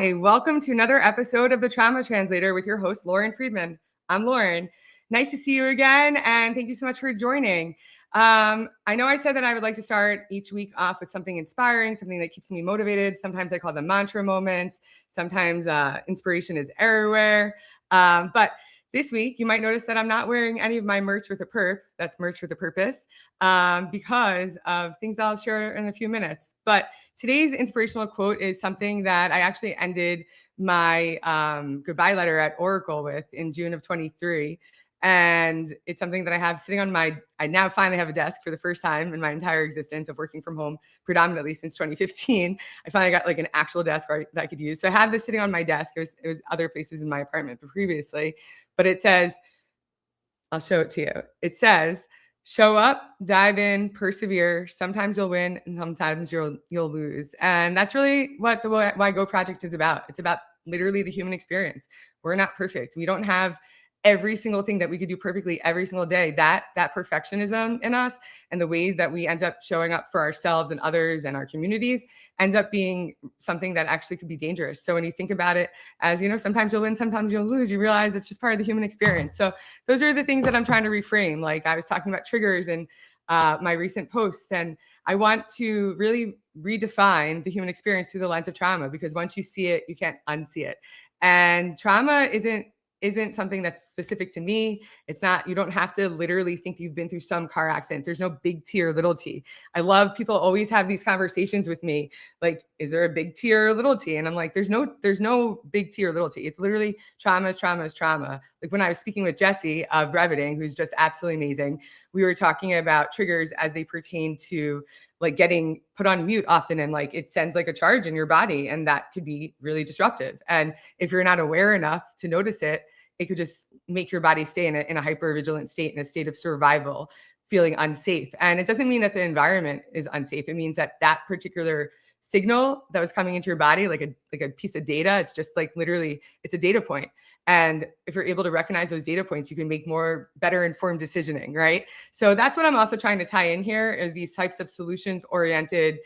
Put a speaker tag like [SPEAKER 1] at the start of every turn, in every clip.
[SPEAKER 1] Hi, welcome to another episode of the Trauma Translator with your host, Lauren Friedman. I'm Lauren. Nice to see you again, and thank you so much for joining. I know I said that I would like to start each week off with something inspiring, something that keeps me motivated. Sometimes I call them mantra moments. Sometimes inspiration is everywhere. But this week, you might notice that I'm not wearing any of my merch with a perp. That's merch with a purpose, because of things I'll share in a few minutes. But today's inspirational quote is something that I actually ended my goodbye letter at Oracle with in June of 23. And it's something that I have sitting on I now finally have a desk for the first time in my entire existence of working from home, predominantly since 2015. I finally got like an actual desk that I could use. So I have this sitting on my desk. It was other places in my apartment previously, but it says, I'll show it to you. It says, show up, dive in, persevere. Sometimes you'll win and sometimes you'll lose. And that's really what the Why Go project is about. It's about literally the human experience. We're not perfect. We don't have every single thing that we could do perfectly every single day. That perfectionism in us and the ways that we end up showing up for ourselves and others and our communities ends up being something that actually could be dangerous. So when you think about it as, sometimes you'll win, sometimes you'll lose, you realize it's just part of the human experience. So those are the things that I'm trying to reframe. Like I was talking about triggers and my recent posts, and I want to really redefine the human experience through the lens of trauma, because once you see it, you can't unsee it. And trauma isn't something that's specific to me. It's not, you don't have to literally think you've been through some car accident. There's no big T or little T. I love people always have these conversations with me. Like, is there a big T or a little T? And I'm like, there's no big T or little T. It's literally trauma is trauma is trauma. Like when I was speaking with Jessie of Reviting, who's just absolutely amazing, we were talking about triggers as they pertain to like getting put on mute often, and like it sends like a charge in your body, and that could be really disruptive. And if you're not aware enough to notice it, it could just make your body stay in a hyper-vigilant state, in a state of survival, feeling unsafe. And it doesn't mean that the environment is unsafe. It means that that particular signal that was coming into your body, like a piece of data, it's just like literally, it's a data point. And if you're able to recognize those data points, you can make better informed decisioning, right? So that's what I'm also trying to tie in here, is these types of solutions-oriented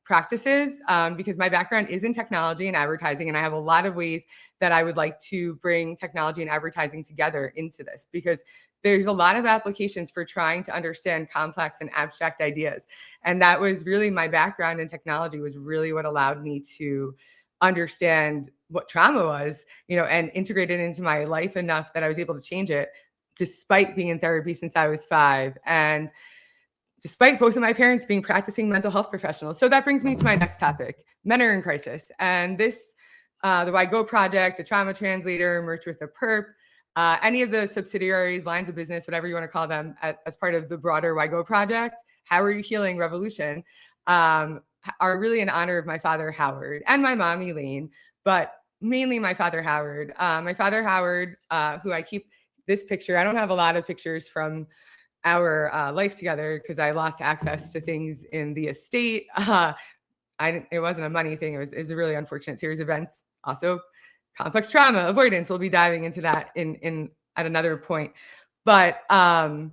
[SPEAKER 1] practices, because my background is in technology and advertising, and I have a lot of ways that I would like to bring technology and advertising together into this, because there's a lot of applications for trying to understand complex and abstract ideas. And that was really my background in technology, was really what allowed me to understand what trauma was, and integrate it into my life enough that I was able to change it, despite being in therapy since I was 5. And despite both of my parents being practicing mental health professionals. So that brings me to my next topic, men are in crisis. And this, the Why Go project, the Trauma Translator, Merch with a Perp, any of the subsidiaries, lines of business, whatever you want to call them, as part of the broader Why Go project, How Are You Healing Revolution, are really in honor of my father, Howard, and my mom, Elaine, but mainly my father, Howard. My father, Howard, who I keep this picture. I don't have a lot of pictures from our life together because I lost access to things in the estate. It wasn't a money thing. It was a really unfortunate series of events. Also, complex trauma avoidance. We'll be diving into that in at another point. But my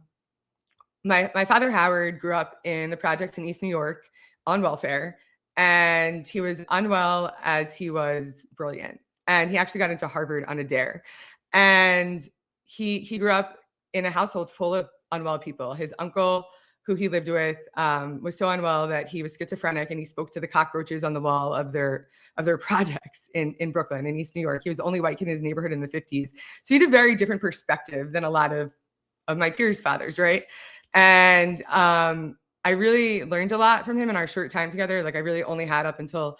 [SPEAKER 1] father Howard grew up in the projects in East New York on welfare, and he was unwell as he was brilliant. And he actually got into Harvard on a dare. And he grew up in a household full of unwell people. His uncle, who he lived with, was so unwell that he was schizophrenic, and he spoke to the cockroaches on the wall of their projects in Brooklyn, in East New York. He was the only white kid in his neighborhood in the 50s. So he had a very different perspective than a lot of my peers' fathers, right? And I really learned a lot from him in our short time together. Like I really only had up until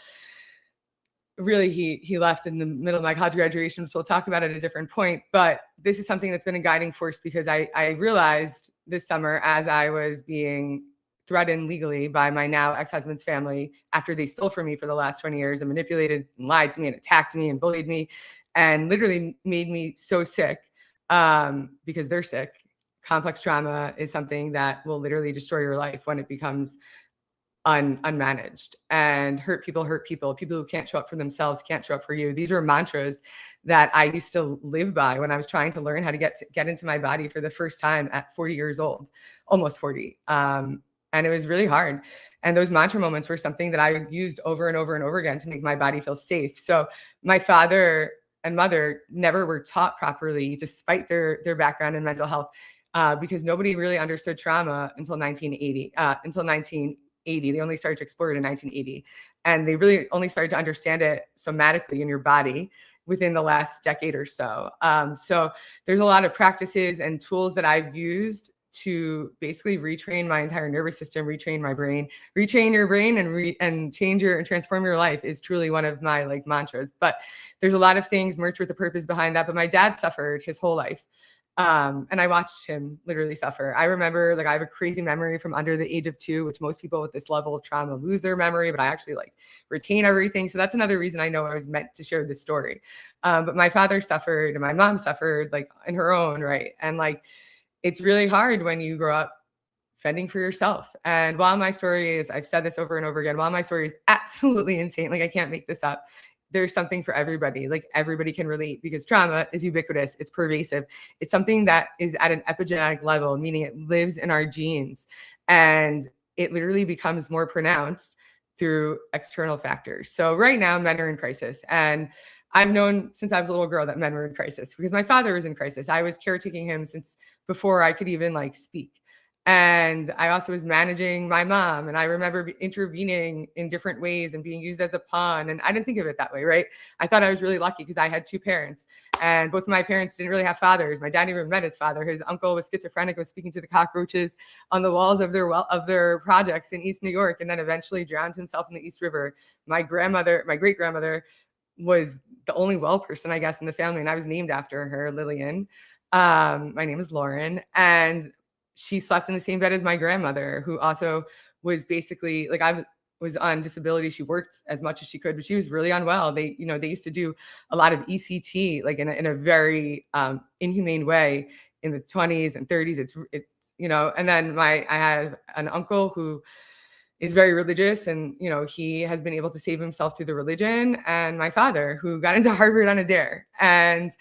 [SPEAKER 1] really he left in the middle of my college graduation, so we'll talk about it at a different point. But this is something that's been a guiding force, because I realized this summer, as I was being threatened legally by my now ex-husband's family after they stole from me for the last 20 years and manipulated and lied to me and attacked me and bullied me and literally made me so sick, because they're sick. Complex trauma is something that will literally destroy your life when it becomes unmanaged. And hurt people who can't show up for themselves can't show up for you. These are mantras that I used to live by when I was trying to learn how to get into my body for the first time at 40 years old, almost 40. And And it was really hard. And those mantra moments were something that I used over and over and over again to make my body feel safe. So my father and mother never were taught properly, despite their background in mental health, because nobody really understood trauma until 1980. Until 1980, they only started to explore it in 1980, and they really only started to understand it somatically in your body within the last decade or so. So there's a lot of practices and tools that I've used to basically retrain my entire nervous system, retrain my brain. Retrain your brain and change your and transform your life is truly one of my like mantras. But there's a lot of things merged with the purpose behind that. But my dad suffered his whole life. And I watched him literally suffer. I remember, like, I have a crazy memory from under the age of 2, which most people with this level of trauma lose their memory, but I actually like retain everything. So that's another reason I know I was meant to share this story. But my father suffered and my mom suffered like in her own right. And like, it's really hard when you grow up fending for yourself. And while my story is, I've said this over and over again, while my story is absolutely insane, like I can't make this up, there's something for everybody. Like everybody can relate because trauma is ubiquitous. It's pervasive. It's something that is at an epigenetic level, meaning it lives in our genes, and it literally becomes more pronounced through external factors. So right now, men are in crisis. And I've known since I was a little girl that men were in crisis because my father was in crisis. I was caretaking him since before I could even like speak. And I also was managing my mom. And I remember intervening in different ways and being used as a pawn. And I didn't think of it that way, right? I thought I was really lucky because I had 2 parents. And both of my parents didn't really have fathers. My dad never met his father. His uncle was schizophrenic, was speaking to the cockroaches on the walls of their projects in East New York, and then eventually drowned himself in the East River. My great grandmother, was the only well person, I guess, in the family. And I was named after her, Lillian. My name is Lauren. And she slept in the same bed as my grandmother, who also was basically like, I was on disability. She worked as much as she could, but she was really unwell. They used to do a lot of ECT, like in a very inhumane way in the 20s and 30s. It's and then I have an uncle who is very religious, and he has been able to save himself through the religion, and my father, who got into Harvard on a dare. And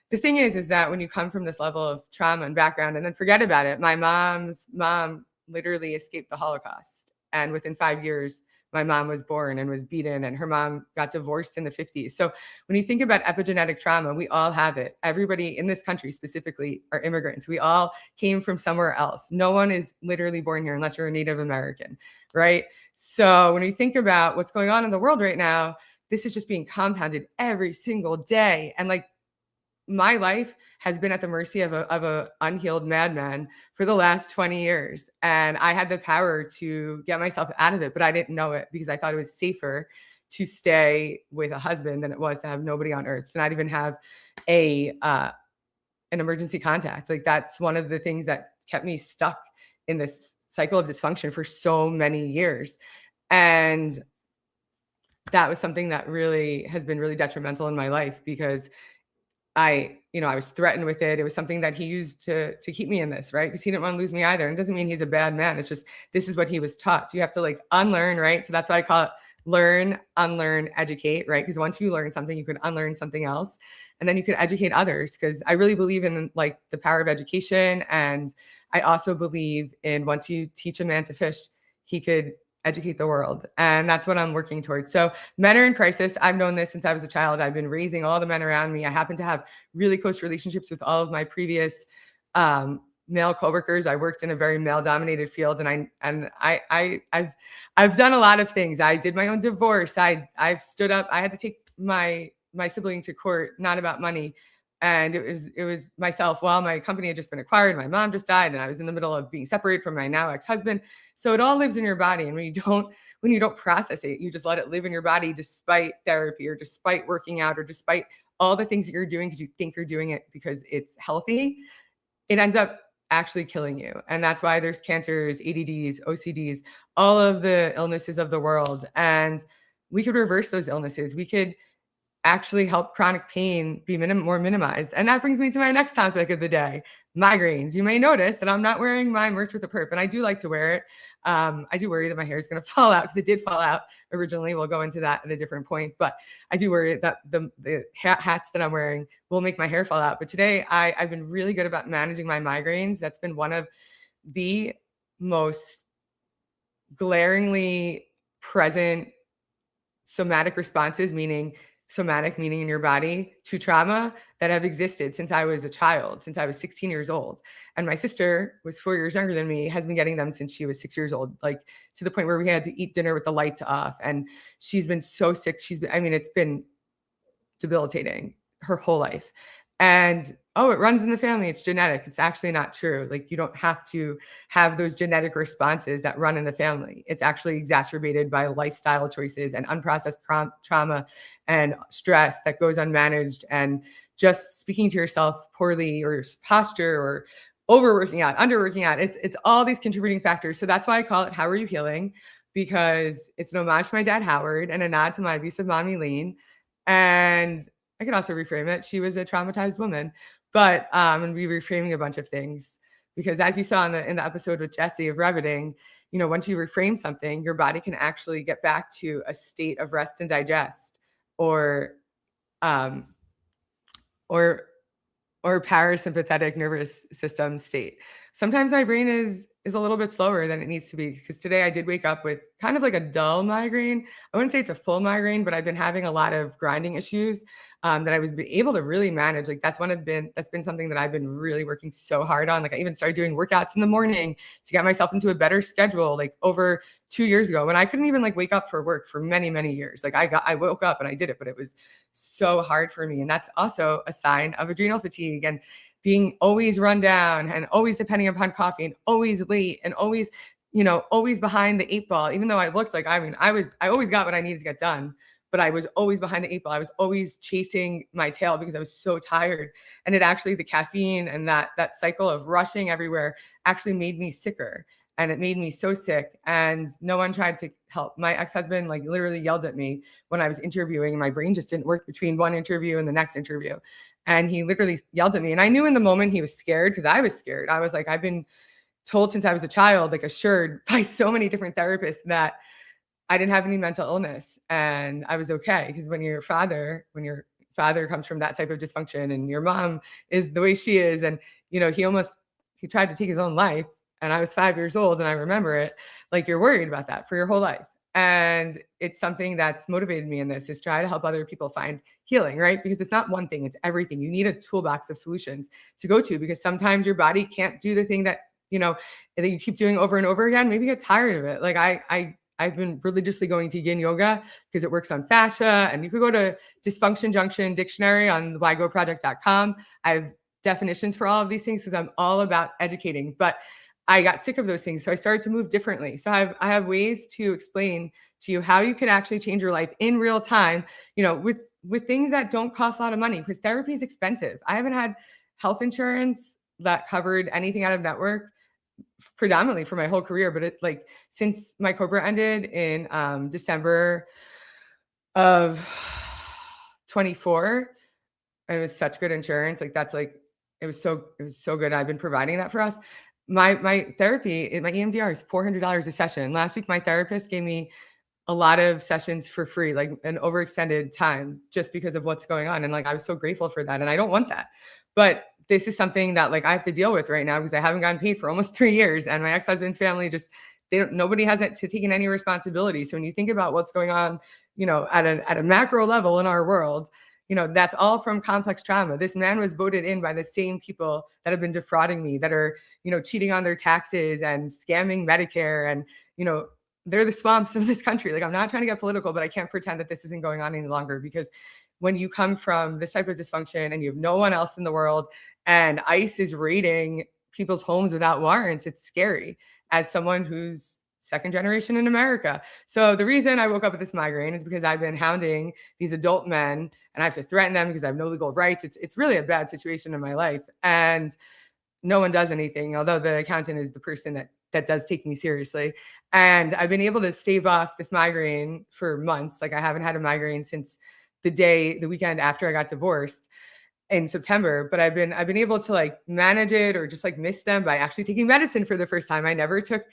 [SPEAKER 1] the thing is that when you come from this level of trauma and background, and then forget about it, my mom's mom literally escaped the Holocaust, and within 5 years my mom was born and was beaten, and her mom got divorced in the 50s. So when you think about epigenetic trauma, we all have it. Everybody in this country specifically are immigrants. We all came from somewhere else. No one is literally born here unless you're a Native American, right? So when you think about what's going on in the world right now, this is just being compounded every single day. And like, my life has been at the mercy of a unhealed madman for the last 20 years. And I had the power to get myself out of it, but I didn't know it because I thought it was safer to stay with a husband than it was to have nobody on earth, to not even have an emergency contact. Like, that's one of the things that kept me stuck in this cycle of dysfunction for so many years. And that was something that really has been really detrimental in my life because I was threatened with it. It was something that he used to keep me in this, right? Because he didn't want to lose me either. And it doesn't mean he's a bad man. It's just, this is what he was taught. So you have to like unlearn, right? So that's why I call it learn, unlearn, educate, right? Because once you learn something, you can unlearn something else, and then you can educate others. Because I really believe in like the power of education. And I also believe in once you teach a man to fish, he could educate the world. And that's what I'm working towards. So men are in crisis. I've known this since I was a child. I've been raising all the men around me. I happen to have really close relationships with all of my previous male coworkers. I worked in a very male dominated field, and I've done a lot of things. I did my own divorce. I've stood up. I had to take my sibling to court, not about money. And it was myself. While my company had just been acquired, my mom just died, and I was in the middle of being separated from my now ex-husband. So it all lives in your body. And when you don't process it, you just let it live in your body despite therapy or despite working out or despite all the things that you're doing because you think you're doing it because it's healthy, it ends up actually killing you. And that's why there's cancers, ADDs, OCDs, all of the illnesses of the world. And we could reverse those illnesses. We could actually help chronic pain be more minimized. And that brings me to my next topic of the day, migraines. You may notice that I'm not wearing my merch with a perp, and I do like to wear it. I do worry that my hair is going to fall out because it did fall out originally. We'll go into that at a different point, but I do worry that the hats that I'm wearing will make my hair fall out. But today I've been really good about managing my migraines. That's been one of the most glaringly present somatic responses, meaning in your body, to trauma that have existed since I was a child, since I was 16 years old. And my sister was 4 years younger than me, has been getting them since she was 6 years old, like to the point where we had to eat dinner with the lights off. And she's been so sick. It's been debilitating her whole life. And it runs in the family. It's genetic. It's actually not true. Like, you don't have to have those genetic responses that run in the family. It's actually exacerbated by lifestyle choices and unprocessed trauma and stress that goes unmanaged, and just speaking to yourself poorly, or your posture, or overworking out, underworking out. It's all these contributing factors. So that's why I call it How Are You Healing? Because it's an homage to my dad, Howard, and a nod to my abusive mommy, Lean. And I could also reframe it. She was a traumatized woman, but and we reframing a bunch of things, because as you saw in the episode with Jesse of Reveting, once you reframe something, your body can actually get back to a state of rest and digest, or parasympathetic nervous system state. Sometimes my brain is a little bit slower than it needs to be, because today I did wake up with kind of like a dull migraine. I wouldn't say it's a full migraine, but I've been having a lot of grinding issues that I was able to really manage. Like, that's been something that I've been really working so hard on. Like, I even started doing workouts in the morning to get myself into a better schedule, like over 2 years ago, when I couldn't even like wake up for work for many, many years. Like, I woke up and I did it, but it was so hard for me. And that's also a sign of adrenal fatigue, and being always run down, and always depending upon coffee, and always late, and always, always behind the 8 ball. Even though I looked like, I always got what I needed to get done, but I was always behind the 8 ball. I was always chasing my tail because I was so tired. And it actually, the caffeine and that cycle of rushing everywhere actually made me sicker. And it made me so sick, and no one tried to help. My ex-husband like literally yelled at me when I was interviewing, and my brain just didn't work between one interview and the next interview. And he literally yelled at me. And I knew in the moment he was scared, because I was scared. I was like, I've been told since I was a child, like assured by so many different therapists, that I didn't have any mental illness and I was okay. Because when your father comes from that type of dysfunction, and your mom is the way she is, and he tried to take his own life, and I was 5 years old, and I remember it, like, you're worried about that for your whole life. And it's something that's motivated me in this, is try to help other people find healing, right? Because it's not one thing, it's everything. You need a toolbox of solutions to go to, because sometimes your body can't do the thing that you keep doing over and over again. Maybe get tired of it. Like, I've been religiously going to yin yoga because it works on fascia, and you could go to Dysfunction Junction Dictionary on the whygoproject.com. I have definitions for all of these things, because I'm all about educating, but I got sick of those things. So I started to move differently. So I have ways to explain to you how you could actually change your life in real time, with things that don't cost a lot of money, because therapy is expensive. I haven't had health insurance that covered anything out of network predominantly for my whole career, but since my Cobra ended in December of 24, it was such good insurance. It was so good. I've been providing that for us. My therapy, my EMDR is $400 a session. Last week, my therapist gave me a lot of sessions for free, like an overextended time, just because of what's going on. And I was so grateful for that. And I don't want that. But this is something that I have to deal with right now, because I haven't gotten paid for almost 3 years. And my ex-husband's family nobody has taken any responsibility. So when you think about what's going on, at a macro level in our world, that's all from complex trauma. This man was voted in by the same people that have been defrauding me, that are, cheating on their taxes and scamming Medicare. And, they're the swamps of this country. I'm not trying to get political, but I can't pretend that this isn't going on any longer, because when you come from this type of dysfunction and you have no one else in the world, and ICE is raiding people's homes without warrants, it's scary, as someone who's second generation in America. So the reason I woke up with this migraine is because I've been hounding these adult men, and I have to threaten them because I have no legal rights. It's really a bad situation in my life, and no one does anything, although the accountant is the person that does take me seriously. And I've been able to stave off this migraine for months. I haven't had a migraine since the weekend after I got divorced in September, but I've been able to manage it, or just miss them, by actually taking medicine for the first time. I never took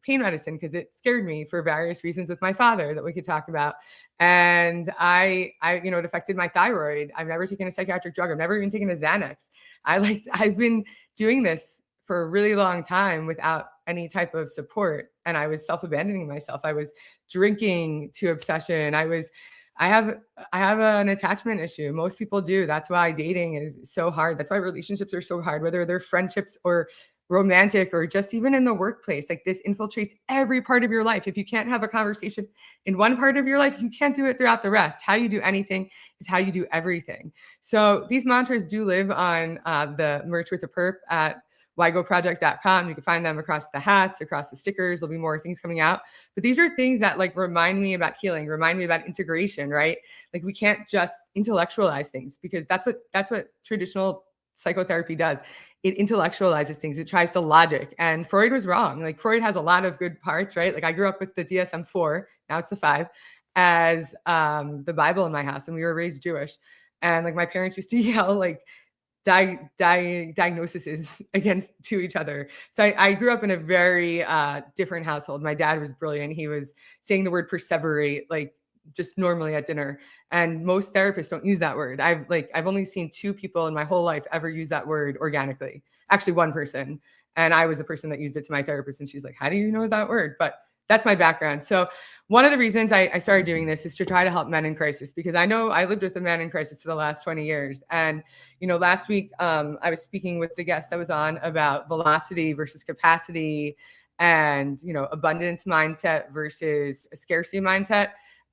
[SPEAKER 1] pain medicine because it scared me for various reasons with my father that we could talk about. And it affected my thyroid. I've never taken a psychiatric drug. I've never even taken a Xanax. I've been doing this for a really long time without any type of support, and I was self-abandoning myself. I was drinking to obsession. I have an attachment issue. Most people do. That's why dating is so hard. That's why relationships are so hard, whether they're friendships or romantic or just even in the workplace. Like, this infiltrates every part of your life. If you can't have a conversation in one part of your life, you can't do it throughout the rest. How you do anything is how you do everything. So these mantras do live on the merch with the perp at whygoproject.com. You can find them across the hats, across the stickers. There'll be more things coming out. But these are things that like remind me about healing, remind me about integration, right? Like, we can't just intellectualize things, because that's what traditional psychotherapy does. It intellectualizes things. It tries to logic. And Freud was wrong. Like, Freud has a lot of good parts, right? Like, I grew up with the DSM-4, now it's the 5, as the Bible in my house, and we were raised Jewish. And like, my parents used to yell like diagnoses against to each other. So I grew up in a very different household. My dad was brilliant. He was saying the word perseverate like just normally at dinner, and most therapists don't use that word. I've only seen 2 people in my whole life ever use that word organically. Actually, one person, and I was the person that used it to my therapist, and she's like, "How do you know that word?" But that's my background. So one of the reasons I started doing this is to try to help men in crisis, because I know I lived with a man in crisis for the last 20 years. And, last week I was speaking with the guest that was on about velocity versus capacity and, abundance mindset versus a scarcity mindset.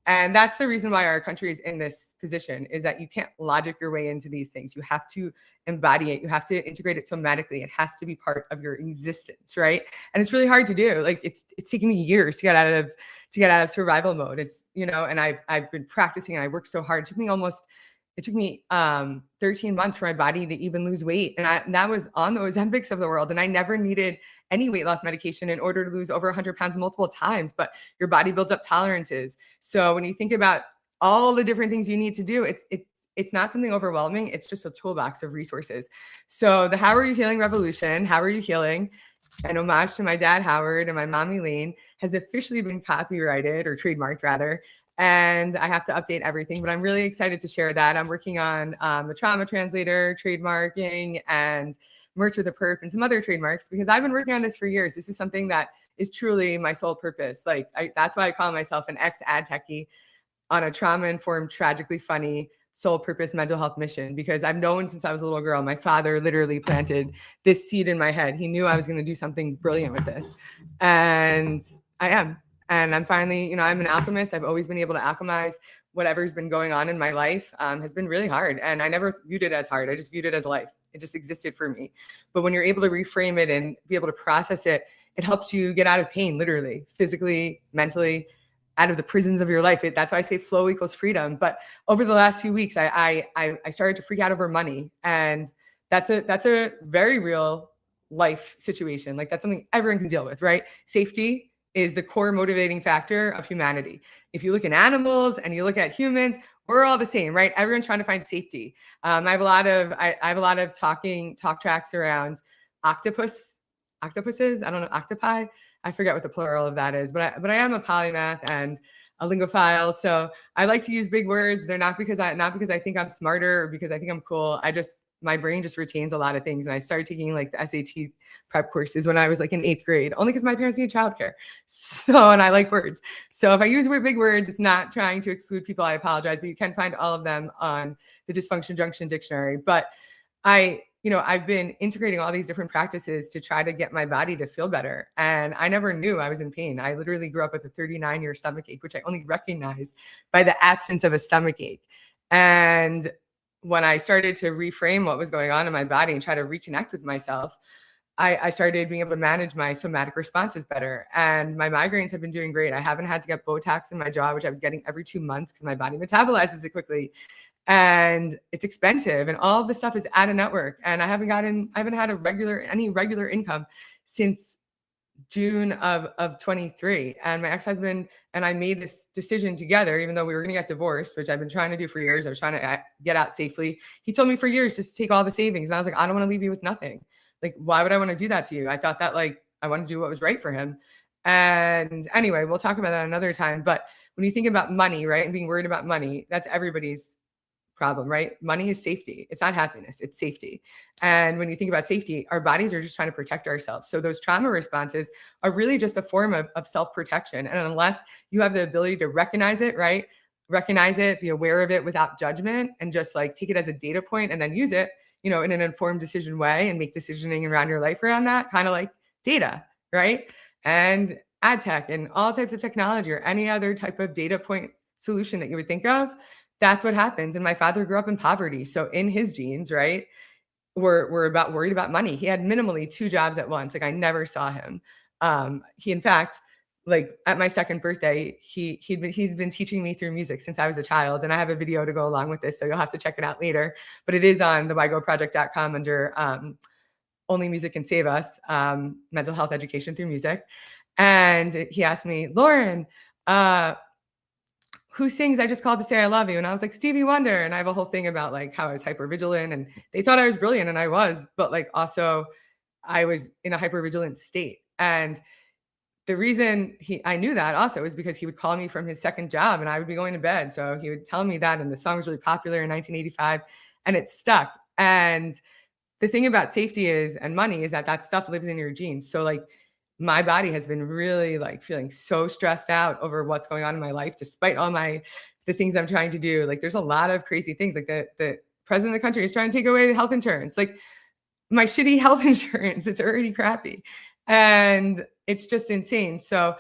[SPEAKER 1] And that's the reason why our country is in this position, is that you can't logic your way into these things. You have to embody it. You have to integrate it somatically. It has to be part of your existence, right? And it's really hard to do. Like, it's taken me years to get out of survival mode. It's, and I've been practicing, and I worked so hard. It took me 13 months for my body to even lose weight. And that was on the Ozempics of the world. And I never needed any weight loss medication in order to lose over 100 pounds multiple times. But your body builds up tolerances. So when you think about all the different things you need to do, it's not something overwhelming. It's just a toolbox of resources. So the How Are You Healing Revolution, How Are You Healing? An homage to my dad, Howard, and my mom, Elaine, has officially been copyrighted, or trademarked rather. And I have to update everything, but I'm really excited to share that. I'm working on the Trauma Translator, trademarking, and merch with a perp, and some other trademarks, because I've been working on this for years. This is something that is truly my sole purpose. Like, that's why I call myself an ex-ad techie on a trauma-informed, tragically funny, sole purpose mental health mission, because I've known since I was a little girl. My father literally planted this seed in my head. He knew I was going to do something brilliant with this. And I am. And I'm finally, I'm an alchemist. I've always been able to alchemize whatever's been going on in my life. Has been really hard. And I never viewed it as hard. I just viewed it as life. It just existed for me. But when you're able to reframe it and be able to process it, it helps you get out of pain, literally, physically, mentally, out of the prisons of your life. That's why I say flow equals freedom. But over the last few weeks, I started to freak out over money. And that's a very real life situation. Like, that's something everyone can deal with, right? Safety is the core motivating factor of humanity. If you look at animals and you look at humans, we're all the same, right? Everyone's trying to find safety. I have a lot of talk tracks around octopuses. I don't know, octopi. I forget what the plural of that is, but I am a polymath and a lingophile. So I like to use big words. They're not because I think I'm smarter or because I think I'm cool. My brain just retains a lot of things. And I started taking like the SAT prep courses when I was like in 8th grade, only because my parents need childcare. So, and I like words. So if I use big words, it's not trying to exclude people. I apologize, but you can find all of them on the Dysfunction Junction Dictionary. But I've been integrating all these different practices to try to get my body to feel better. And I never knew I was in pain. I literally grew up with a 39-year stomach ache, which I only recognized by the absence of a stomach ache. And when I started to reframe what was going on in my body and try to reconnect with myself, I started being able to manage my somatic responses better. And my migraines have been doing great. I haven't had to get Botox in my jaw, which I was getting every 2 months because my body metabolizes it quickly. And it's expensive, and all of this stuff is out of network. And I haven't had any regular income since June of 23. And my ex-husband and I made this decision together, even though we were going to get divorced, which I've been trying to do for years. I was trying to get out safely. He told me for years, just take all the savings. And I was like, I don't want to leave you with nothing. Like, why would I want to do that to you? I thought that I wanted to do what was right for him. And anyway, we'll talk about that another time. But when you think about money, right, and being worried about money, that's everybody's problem, right? Money is safety. It's not happiness, it's safety. And when you think about safety, our bodies are just trying to protect ourselves. So those trauma responses are really just a form of self-protection. And unless you have the ability to recognize it, right? Recognize it, be aware of it without judgment, and just like take it as a data point and then use it, in an informed decision way and make decisioning around your life around that, kind of like data, right? And ad tech and all types of technology or any other type of data point solution that you would think of, that's what happens. And my father grew up in poverty. So in his genes, right, we're worried about money. He had minimally 2 jobs at once. Like I never saw him. He in fact, like at my second birthday, he's been teaching me through music since I was a child. And I have a video to go along with this. So you'll have to check it out later. But it is on the whygoproject.com under Only Music Can Save Us, mental health education through music. And he asked me, Lauren, who sings I Just Called to Say I Love You? And I was like, Stevie Wonder. And I have a whole thing about like how I was hypervigilant and they thought I was brilliant and I was, but like also I was in a hypervigilant state. And the reason I knew that also is because he would call me from his second job and I would be going to bed. So he would tell me that, and the song was really popular in 1985 and it stuck. And the thing about safety and money is that stuff lives in your genes. So like my body has been really like feeling so stressed out over what's going on in my life, despite all the things I'm trying to do. Like there's a lot of crazy things. Like the president of the country is trying to take away the health insurance. Like my shitty health insurance, it's already crappy. And it's just insane. So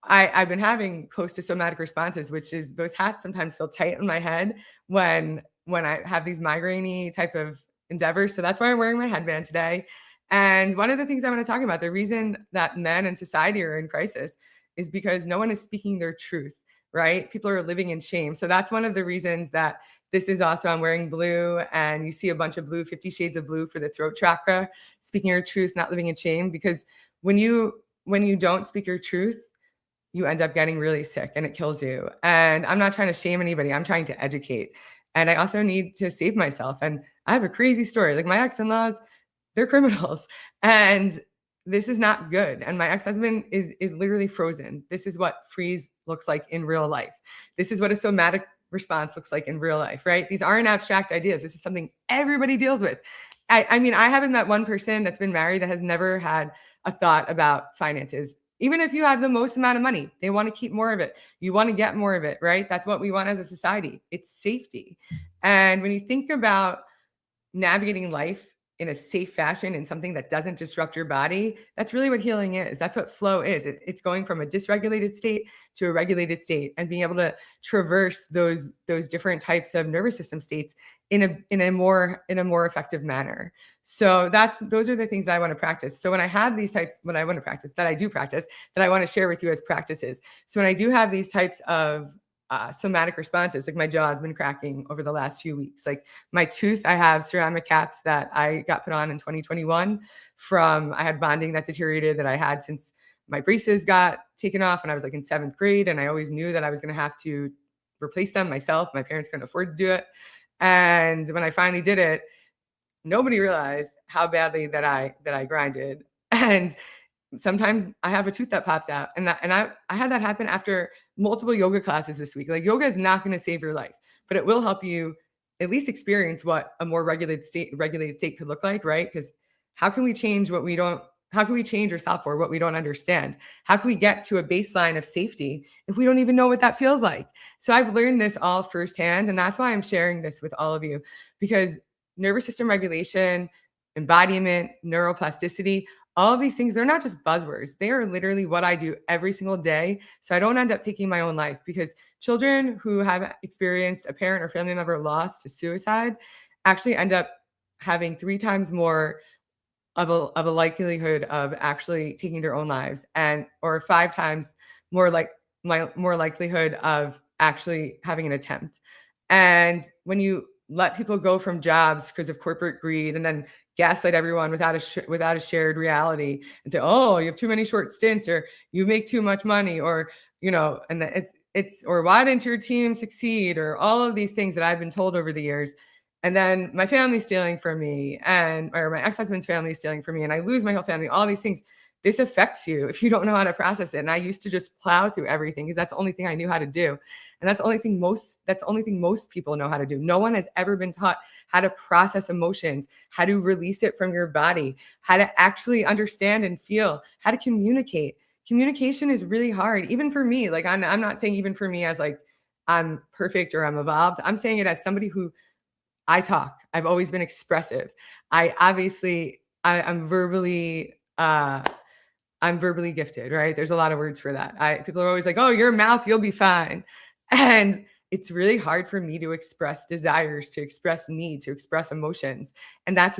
[SPEAKER 1] I've been having close to somatic responses, which is those hats sometimes feel tight in my head when I have these migraine-y type of endeavors. So that's why I'm wearing my headband today. And one of the things I want to talk about, the reason that men and society are in crisis is because no one is speaking their truth, right? People are living in shame. So that's one of the reasons that this is also, I'm wearing blue and you see a bunch of blue, 50 shades of blue for the throat chakra, speaking your truth, not living in shame. Because when you don't speak your truth, you end up getting really sick and it kills you. And I'm not trying to shame anybody. I'm trying to educate. And I also need to save myself. And I have a crazy story. Like my ex-in-laws, they're criminals and this is not good. And my ex-husband is literally frozen. This is what freeze looks like in real life. This is what a somatic response looks like in real life, right? These aren't abstract ideas. This is something everybody deals with. I mean, I haven't met one person that's been married that has never had a thought about finances. Even if you have the most amount of money, they want to keep more of it. You want to get more of it, right? That's what we want as a society. It's safety. And when you think about navigating life in a safe fashion and something that doesn't disrupt your body, that's really what healing is. That's what flow is. It's going from a dysregulated state to a regulated state and being able to traverse those different types of nervous system states in a more effective manner. So those are the things that I want to practice. So when I have these types, what I want to practice, that I do practice, that I want to share with you as practices. So when I do have these types of somatic responses, like my jaw has been cracking over the last few weeks. Like my tooth, I have ceramic caps that I got put on in 2021 I had bonding that deteriorated that I had since my braces got taken off when I was like in 7th grade. And I always knew that I was going to have to replace them myself. My parents couldn't afford to do it. And when I finally did it, nobody realized how badly that I grinded. And sometimes I have a tooth that pops out, and I had that happen after multiple yoga classes this week. Like yoga is not going to save your life, but it will help you at least experience what a more regulated state could look like, right? Because how can we change ourselves for what we don't understand? How can we get to a baseline of safety if we don't even know what that feels like? So I've learned this all firsthand, and that's why I'm sharing this with all of you, because nervous system regulation, embodiment, neuroplasticity, all of these things, they're not just buzzwords. They are literally what I do every single day. So I don't end up taking my own life, because children who have experienced a parent or family member lost to suicide actually end up having 3 times more of a likelihood of actually taking their own lives, or 5 times more likelihood of actually having an attempt. And when you let people go from jobs because of corporate greed and then gaslight everyone without a shared reality and say, oh, you have too many short stints, or you make too much money, or, and or why didn't your team succeed, or all of these things that I've been told over the years. And then my family's stealing from me, or my ex-husband's family is stealing from me, and I lose my whole family, all these things. this affects you if you don't know how to process it. And I used to just plow through everything because that's the only thing I knew how to do. And that's the only thing most people know how to do. No one has ever been taught how to process emotions, how to release it from your body, how to actually understand and feel, how to communicate. Communication is really hard, even for me. Like I'm not saying even for me as like I'm perfect or I'm evolved. I'm saying it as somebody who I talk. I've always been expressive. I'm verbally I'm verbally gifted, right? There's a lot of words for that. People are always like, "Oh, your mouth, you'll be fine." And it's really hard for me to express desires, to express need, to express emotions. And that's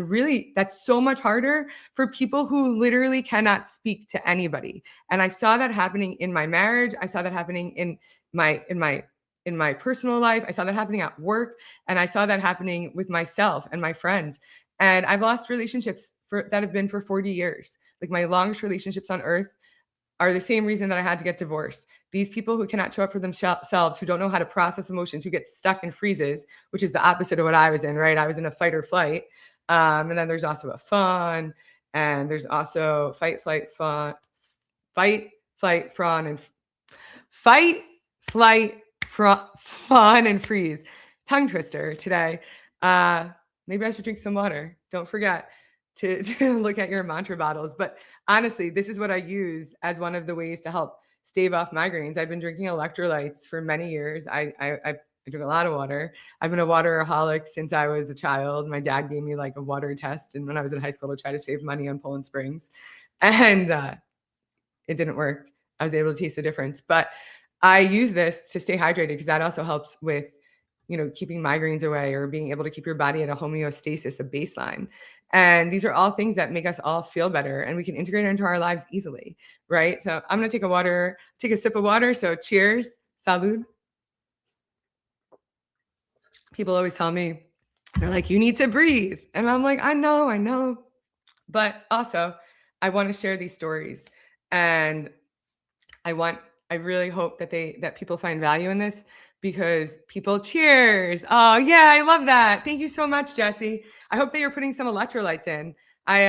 [SPEAKER 1] so much harder for people who literally cannot speak to anybody. And I saw that happening in my marriage. I saw that happening in my personal life. I saw that happening at work, and I saw that happening with myself and my friends. And I've lost relationships that have been for 40 years. Like my longest relationships on earth are the same reason that I had to get divorced. These people who cannot show up for themselves, who don't know how to process emotions, who get stuck in freezes, which is the opposite of what I was in, right? I was in a fight or flight. And then there's also a fawn, and there's also fight, flight, fawn, fawn, and freeze. Tongue twister today. Maybe I should drink some water. Don't forget to look at your mantra bottles. But honestly, this is what I use as one of the ways to help stave off migraines. I've been drinking electrolytes for many years. I drink a lot of water. I've been a wateraholic since I was a child. My dad gave me like a water test, and when I was in high school to try to save money on Poland Springs, and it didn't work. I was able to taste the difference, but I use this to stay hydrated because that also helps with keeping migraines away or being able to keep your body at a homeostasis, a baseline. And these are all things that make us all feel better, and we can integrate it into our lives easily, right? So I'm going to take a sip of water. So cheers, salud. People always tell me, they're like, you need to breathe. And I'm like, I know. But also I want to share these stories, and I really hope that people find value in this, because people cheers. Oh yeah, I love that. Thank you so much, Jesse. I hope that you're putting some electrolytes in. I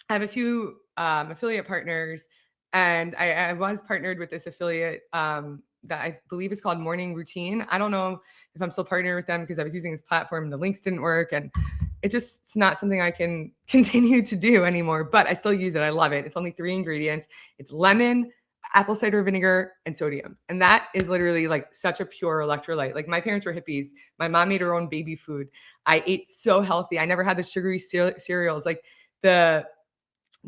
[SPEAKER 1] have a few affiliate partners, and I was partnered with this affiliate that I believe is called Morning Routine. I don't know if I'm still partnered with them because I was using this platform and the links didn't work, and it's not something I can continue to do anymore, but I still use it. I love it. It's only 3 ingredients. It's lemon, apple cider vinegar, and sodium. And that is literally like such a pure electrolyte. Like my parents were hippies. My mom made her own baby food. I ate so healthy. I never had the sugary cereals, like the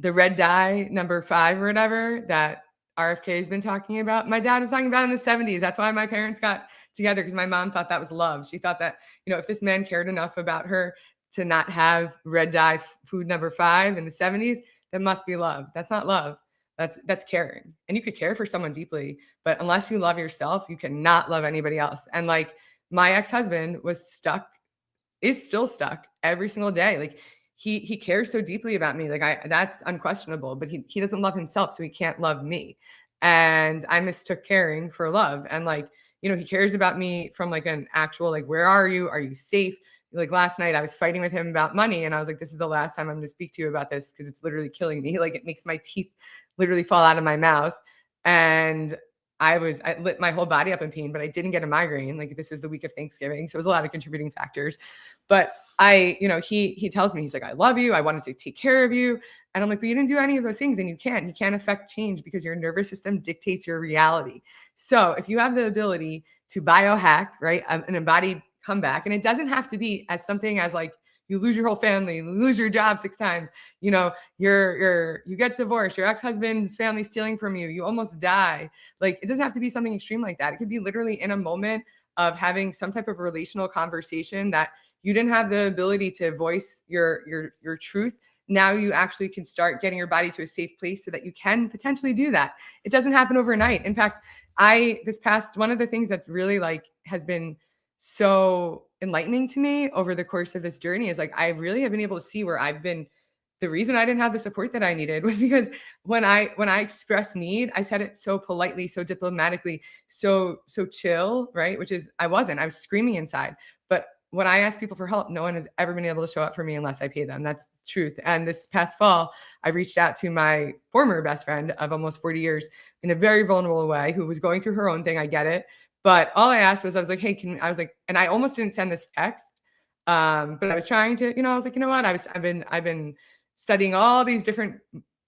[SPEAKER 1] red dye number 5 or whatever that RFK has been talking about. My dad was talking about in the 70s. That's why my parents got together, because my mom thought that was love. She thought that, if this man cared enough about her to not have red dye food number 5 in the 70s, that must be love. That's not love. That's caring. And you could care for someone deeply, but unless you love yourself, you cannot love anybody else. And like my ex-husband is still stuck every single day. Like he cares so deeply about me. Like that's unquestionable, but he doesn't love himself, so he can't love me. And I mistook caring for love. And like, he cares about me from like an actual, like, where are you? Are you safe? Like last night I was fighting with him about money, and I was like, this is the last time I'm going to speak to you about this, because it's literally killing me. Like it makes my teeth literally fall out of my mouth. And I lit my whole body up in pain, but I didn't get a migraine. Like this was the week of Thanksgiving. So it was a lot of contributing factors. But he tells me, he's like, I love you. I wanted to take care of you. And I'm like, but you didn't do any of those things, and you can't affect change because your nervous system dictates your reality. So if you have the ability to biohack, right, an embodied comeback, and it doesn't have to be as something as like, you lose your whole family, you lose your job 6 times, you get divorced, your ex-husband's family stealing from you, you almost die. Like it doesn't have to be something extreme like that. It could be literally in a moment of having some type of relational conversation that you didn't have the ability to voice your truth. Now you actually can start getting your body to a safe place so that you can potentially do that. It doesn't happen overnight. In fact, one of the things that's really like has been so enlightening to me over the course of this journey is like I really have been able to see where the reason I didn't have the support that I needed was because when I express need, I said it so politely, so diplomatically, so chill, right? Which is I was screaming inside, but when I ask people for help, no one has ever been able to show up for me unless I pay them. That's the truth. And this past fall, I reached out to my former best friend of almost 40 years in a very vulnerable way, who was going through her own thing. I get it. But all I asked was, I was like, hey, I was like, and I almost didn't send this text. But I was trying to, I was like, you know what? I've been studying all these different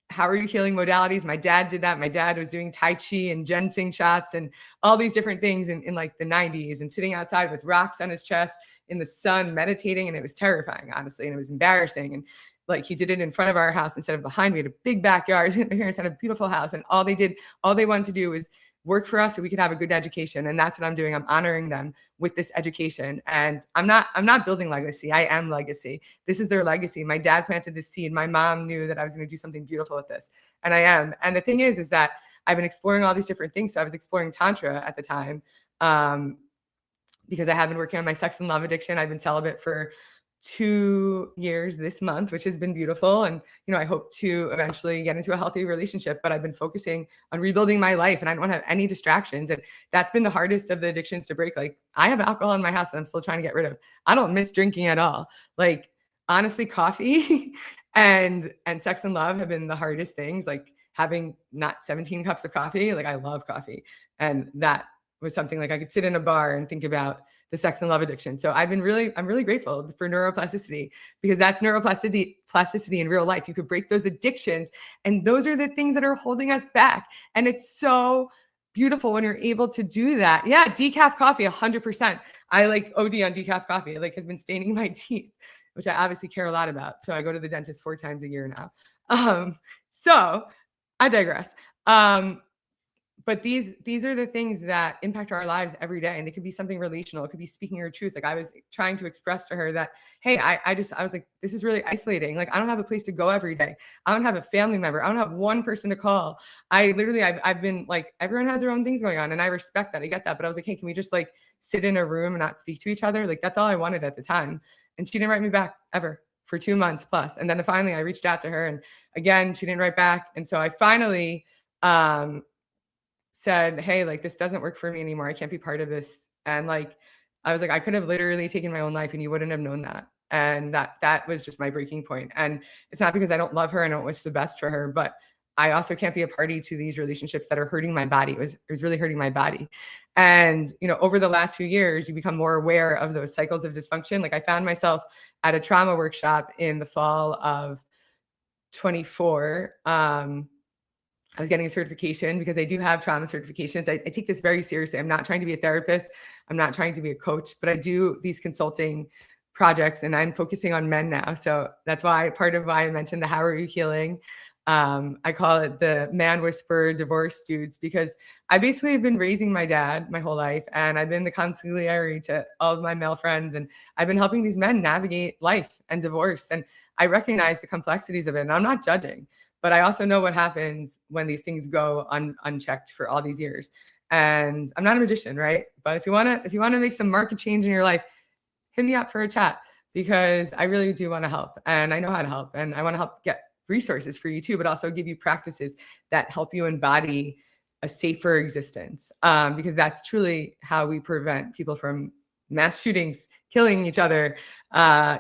[SPEAKER 1] how are you healing modalities. My dad did that. My dad was doing Tai Chi and ginseng shots and all these different things in like the 90s, and sitting outside with rocks on his chest in the sun, meditating. And it was terrifying, honestly. And it was embarrassing. And like, he did it in front of our house instead of behind. We had a big backyard. My parents had a beautiful house. And all they wanted to do was work for us so we could have a good education. And that's what I'm doing. I'm honoring them with this education. And I'm not building legacy. I am legacy. This is their legacy. My dad planted this seed. My mom knew that I was going to do something beautiful with this. And I am. And the thing is that I've been exploring all these different things. So I was exploring Tantra at the time, because I have been working on my sex and love addiction. I've been celibate for 2 years this month, which has been beautiful. And, I hope to eventually get into a healthy relationship, but I've been focusing on rebuilding my life, and I don't have any distractions. And that's been the hardest of the addictions to break. Like, I have alcohol in my house that I'm still trying to get rid of. I don't miss drinking at all. Like, honestly, coffee and sex and love have been the hardest things. Like, having not 17 cups of coffee, like, I love coffee. And that was something like I could sit in a bar and think about the sex and love addiction. So I'm really grateful for neuroplasticity, because that's plasticity in real life. You could break those addictions, and those are the things that are holding us back. And it's so beautiful when you're able to do that. Yeah, decaf coffee, 100%. I like OD on decaf coffee. It like has been staining my teeth, which I obviously care a lot about. So I go to the dentist 4 times a year now. So I digress. But these are the things that impact our lives every day. And it could be something relational. It could be speaking your truth. Like, I was trying to express to her that, hey, I was like, this is really isolating. Like, I don't have a place to go every day. I don't have a family member. I don't have one person to call. I've been like, everyone has their own things going on, and I respect that. I get that. But I was like, hey, can we just like sit in a room and not speak to each other? Like, that's all I wanted at the time. And she didn't write me back ever for 2 months plus. And then finally I reached out to her, and again, she didn't write back. And so I finally, said, hey, like, this doesn't work for me anymore. I can't be part of this. And like, I was like, I could have literally taken my own life and you wouldn't have known that. And that was just my breaking point. And it's not because I don't love her and I don't wish the best for her, but I also can't be a party to these relationships that are hurting my body. It was really hurting my body. And, over the last few years, you become more aware of those cycles of dysfunction. Like, I found myself at a trauma workshop in the fall of 24. I was getting a certification because I do have trauma certifications. I take this very seriously. I'm not trying to be a therapist. I'm not trying to be a coach, but I do these consulting projects, and I'm focusing on men now. So that's part of why I mentioned the How Are You Healing? I call it the Man Whisperer Divorce Dudes, because I basically have been raising my dad my whole life, and I've been the consigliere to all of my male friends, and I've been helping these men navigate life and divorce. And I recognize the complexities of it, and I'm not judging. But I also know what happens when these things go unchecked for all these years. And I'm not a magician, right? But if you want to make some market change in your life, hit me up for a chat, because I really do want to help, and I know how to help, and I want to help get resources for you too, but also give you practices that help you embody a safer existence. Because that's truly how we prevent people from mass shootings, killing each other,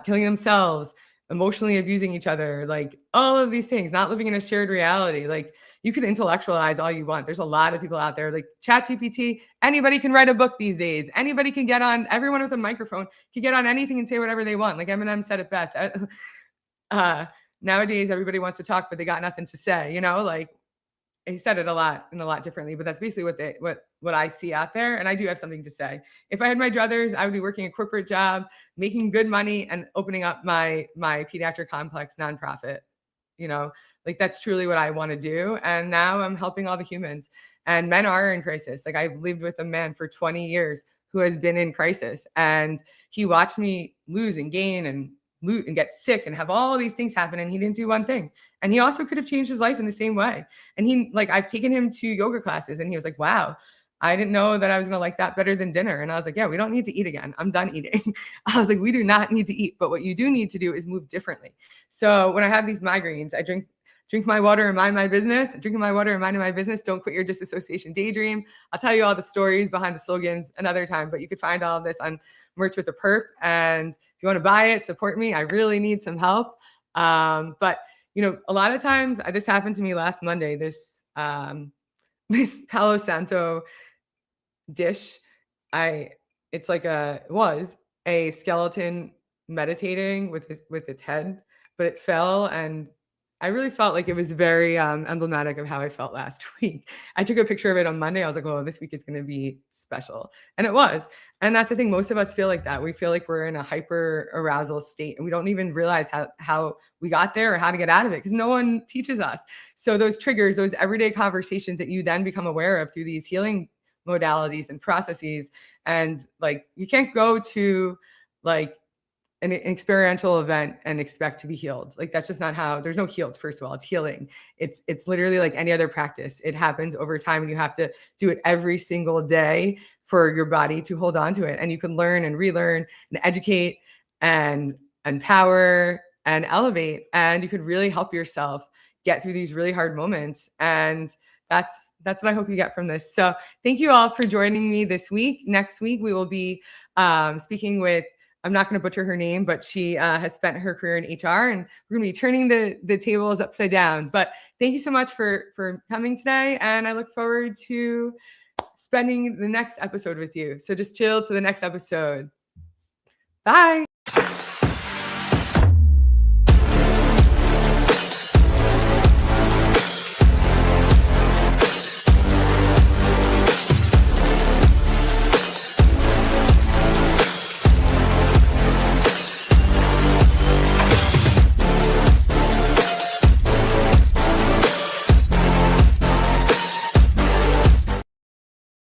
[SPEAKER 1] killing themselves, emotionally abusing each other, like all of these things, not living in a shared reality. Like, you can intellectualize all you want. There's a lot of people out there, like ChatGPT. Anybody can write a book these days. Anybody can get on, everyone with a microphone can get on anything and say whatever they want. Like Eminem said it best. Nowadays, everybody wants to talk, but they got nothing to say, like, he said it a lot differently, but that's basically what I see out there. And I do have something to say. If I had my druthers, I would be working a corporate job, making good money, and opening up my pediatric complex nonprofit. Like, that's truly what I want to do. And now I'm helping all the humans, and men are in crisis. Like, I've lived with a man for 20 years who has been in crisis, and he watched me lose and gain and get sick and have all these things happen, and he didn't do one thing. And he also could have changed his life in the same way. And I've taken him to yoga classes, and he was like, wow, I didn't know that I was going to like that better than dinner. And I was like, yeah, we don't need to eat again. I'm done eating. I was like, we do not need to eat, but what you do need to do is move differently. So when I have these migraines, I drink Drink my water and mind my business. Drinking my water and minding my business. Don't quit your disassociation daydream. I'll tell you all the stories behind the slogans another time, but you could find all of this on Merch with a Perp. And if you want to buy it, support me. I really need some help. But a lot of times this happened to me last Monday, this Palo Santo dish. It was a skeleton meditating with its head, but it fell, and I really felt like it was very emblematic of how I felt last week. I took a picture of it on Monday. I was like, "Oh, this week is going to be special," and it was. And that's the thing. Most of us feel like that. We feel like we're in a hyper arousal state, and we don't even realize how we got there or how to get out of it because no one teaches us. So those triggers, those everyday conversations that you then become aware of through these healing modalities and processes, and you can't go to an experiential event and expect to be healed. That's just not how. There's no healed. First of all, it's healing. It's literally like any other practice. It happens over time, and you have to do it every single day for your body to hold on to it. And you can learn and relearn and educate and empower and elevate, and you could really help yourself get through these really hard moments. And that's what I hope you get from this. So thank you all for joining me this week. Next week, we will be speaking with, I'm not going to butcher her name, but she has spent her career in HR, and we're going to be turning the tables upside down. But thank you so much for coming today. And I look forward to spending the next episode with you. So just chill to the next episode. Bye.